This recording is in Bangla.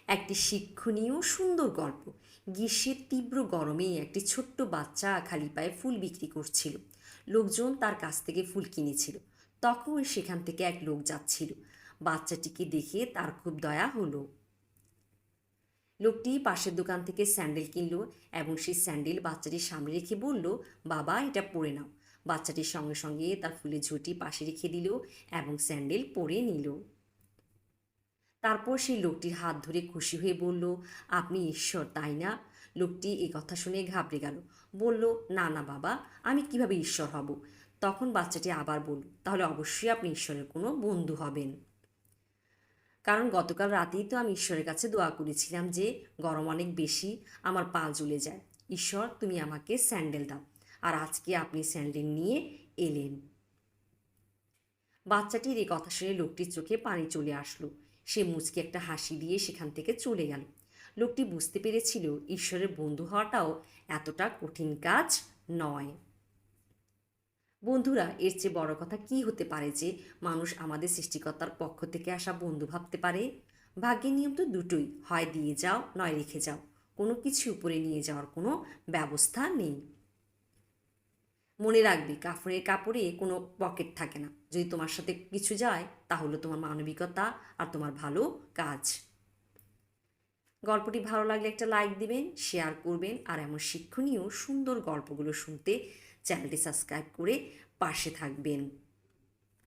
একটি শিক্ষণীয় সুন্দর গল্প। গ্রীষ্মের তীব্র গরমে একটি ছোট্ট বাচ্চা খালি পায়ে ফুল বিক্রি করছিল। লোকজন তার কাছ থেকে ফুল কিনেছিল। তখন সেখান থেকে এক লোক যাচ্ছিল। বাচ্চাটিকে দেখে তার খুব দয়া হলো। লোকটি পাশের দোকান থেকে স্যান্ডেল কিনল এবং সেই স্যান্ডেল বাচ্চাটির সামনে রেখে বলল, বাবা, এটা পরে নাও। বাচ্চাটির সঙ্গে সঙ্গে তার ফুলের ঝুঁটি পাশে রেখে দিল এবং স্যান্ডেল পরে নিল। তারপর সেই লোকটির হাত ধরে খুশি হয়ে বলল, আপনি ঈশ্বর, তাই না? লোকটি এই কথা শুনে ঘাবড়ে গেল। বলল, না না বাবা, আমি কিভাবে ঈশ্বর হব? তখন বাচ্চাটি আবার বলল, তাহলে অবশ্যই আপনি ঈশ্বরের কোনো বন্ধু হবেন। কারণ গতকাল রাতেই তো আমি ঈশ্বরের কাছে দোয়া করেছিলাম যে গরম অনেক বেশি, আমার পা জ্বলে যায়। ঈশ্বর, তুমি আমাকে স্যান্ডেল দাও। আর আজকে আপনি স্যান্ডেল নিয়ে এলেন। বাচ্চাটির এই কথা শুনে লোকটির চোখে পানি চলে আসলো। সে মুচকি একটা হাসি দিয়ে সেখান থেকে চলে গেল। লোকটি বুঝতে পেরেছিল ঈশ্বরের বন্ধু হওয়াটাও এতটা কঠিন কাজ নয়। বন্ধুরা, এর চেয়ে বড় কথা কি হতে পারে যে মানুষ আমাদের সৃষ্টিকর্তার পক্ষ থেকে আসা বন্ধু ভাবতে পারে? ভাগ্যের নিয়ম তো দুটোই, হয় দিয়ে যাও নয় রেখে যাও। কোনো কিছু উপরে নিয়ে যাওয়ার কোনো ব্যবস্থা নেই। মনে রাখবি, কাফনের কাপড়ে কোনো পকেট থাকে না। যদি তোমার সাথে কিছু যায় তাহলে তোমার মানবিকতা আর তোমার ভালো কাজ। গল্পটি ভালো লাগলে একটা লাইক দিবেন, শেয়ার করবেন, আর এমন শিক্ষণীয় সুন্দর গল্পগুলো শুনতে চ্যানেলটি সাবস্ক্রাইব করে পাশে থাকবেন।